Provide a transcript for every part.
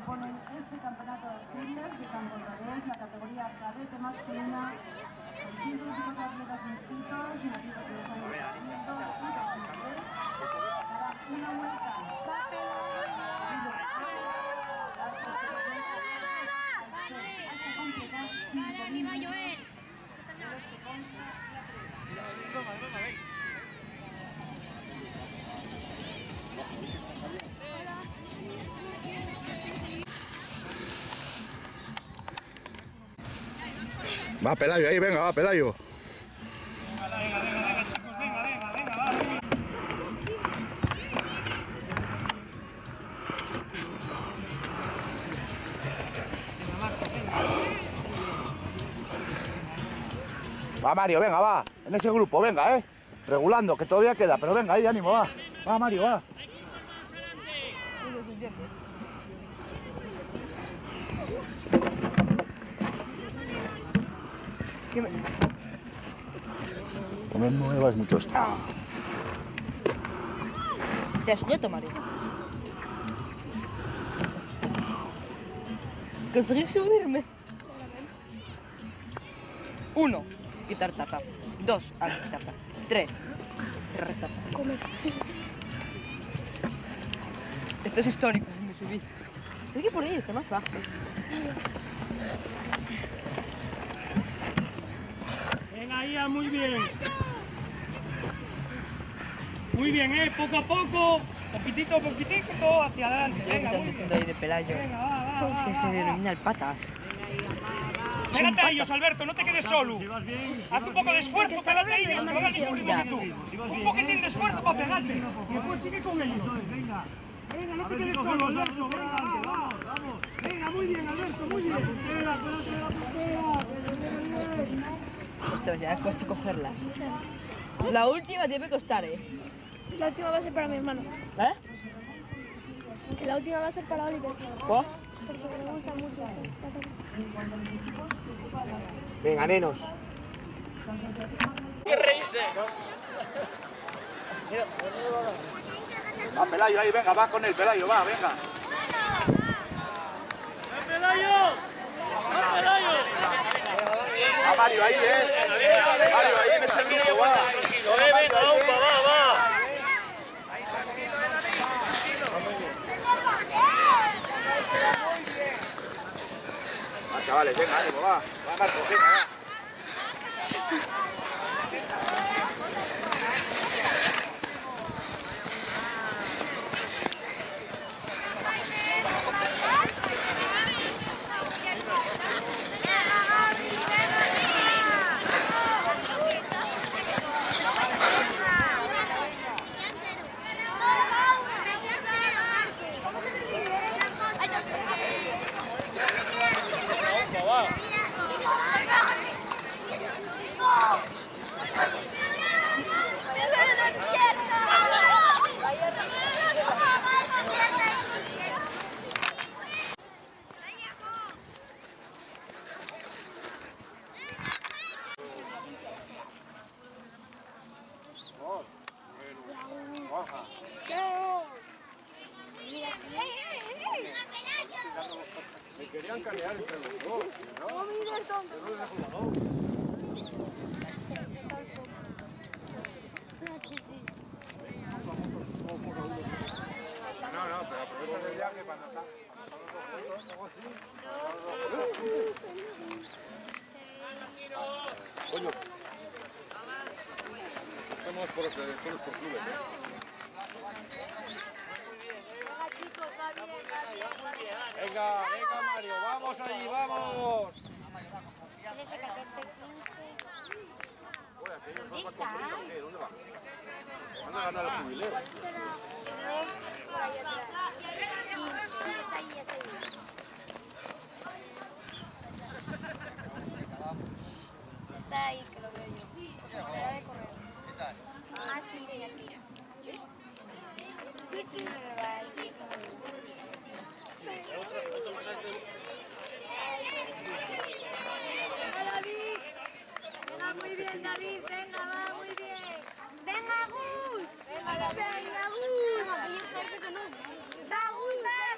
proponen este campeonato de Asturias de campo través, la categoría cadete masculina, con 124 atletas inscritos, nacidos en los años 2002 y 2003, darán una vuelta. Hasta completar 5 minutos de los que consta la Va Pelayo ahí, venga, va Pelayo. Venga, chicos, venga, va. Va Mario, venga, va. En ese grupo, venga, regulando, que todavía queda, pero venga, ahí, ánimo, va. Va Mario, va. No me muevas mucho esto. ¿Te has quieto, Mario? Conseguí subirme. 1. Quitar tapa. 2. Abrir tapa. 3. Cerrar tapa. Esto es histórico, me subí. Hay que por ahí, está más bajo. Venga, Ia, muy bien. Muy bien, poco a poco, poquitito a poquitito, hacia adelante. Venga, muy bien. Ahí de Pelayo. Venga, va. Que se denomina el patas. Pégate a ellos, Alberto, no te quedes solo. Haz un poco de esfuerzo, pégate a ellos, no hagas lo mismo que tú. Un poquitín de esfuerzo para pegarte. Y después sigue con ellos. Venga, no te quedes solo, Alberto. Venga, vamos. Venga, muy bien, Alberto, muy bien. Esto ya cuesta cogerlas. La última debe costar, La última va a ser para mi hermano. Que la última va a ser para Oliver. ¿Oh? Porque me gusta mucho. Venga, nenos. ¡Qué reírse! Va Pelayo ahí, venga, va con él, Pelayo, va, venga. ¡Pelayo! Va Mario ahí, Mario ahí en ese grupo, va. Venga, upa, va. Va, chavales, venga, ánimo, va. Va Marcos, venga, va. Me querían canear entre los dos, ¿no? No mires, tonto. Yo no les dejo balón. No, pero aprovecha el viaje cuando está. Coño. Estamos por clubes, Venga, Mario, vamos ahí, vamos. ¿Dónde está? ¿Dónde va? ¿Dónde gana el jubileo? Está ahí, que lo veo yo. O sea, me da de correr. Ah, sí, mira. Venga, David. Venga, muy bien, David. Venga, va, muy bien. Venga, Gus. Venga, Gus. Va, Gus, va.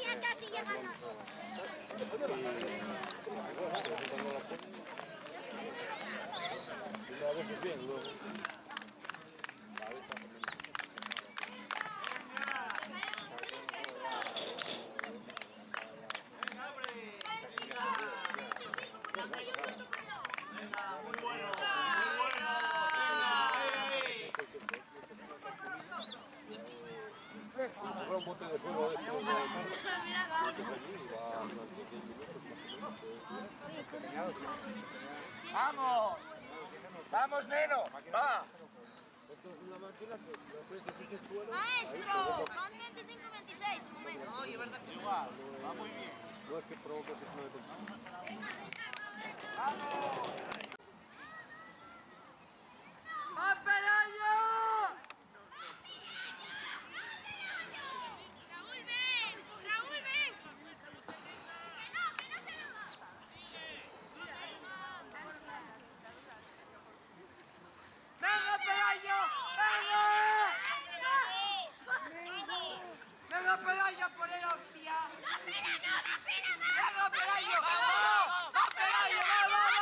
ya casi llegando. ¡Vamos! ¡Vamos, neno! ¡Va! Maestro, van 25-26 de momento. No, y es verdad que igual, va muy bien. No es que provoque que se lo Venga, venga, ¡Va, Pelayo! Raúl, ven. Raúl, ven. Que no se lo va. ¡Venga, Pelayo! ¡Venga! ¡Venga, Pelayo, por el hostia! ¡Venga, Pelayo! ¡Vamos! ¡Va, Pelayo! ¡Va!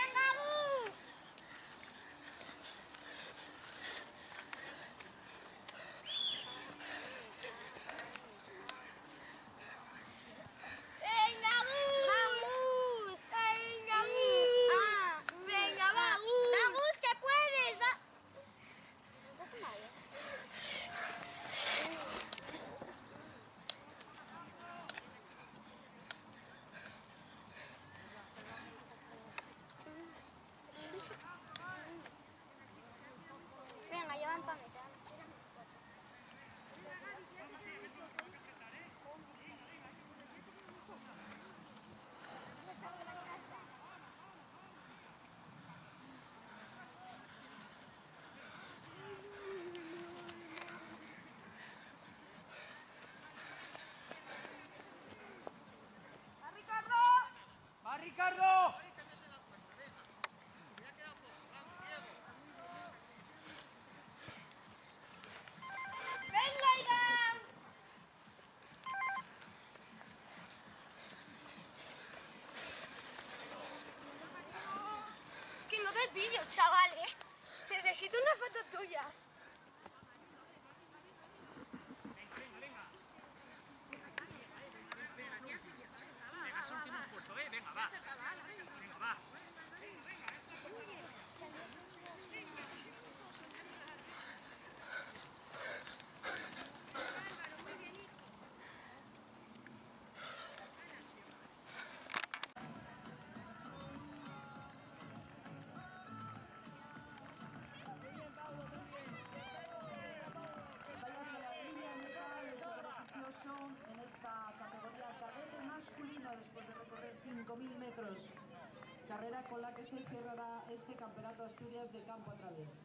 ¡Venga, Gus! ¡Venga, Gus! ¡Venga, Gus! ¡Venga, va, Gus! ¡Va, Gus, que puedes! ¡Va! Venga, llevan para mitad. ¡Va, Ricardo! ¡Venga, Irán! Es que no des vídeo, chaval, ¿eh? Necesito una foto tuya. Venga, es último esfuerzo, venga, va. Venga, va. Vaya que la línea meta es beneficioso en esta categoría cadete masculino después de recorrer 5.000 metros. Carrera con la que se cerrará este Campeonato Asturias de campo a través.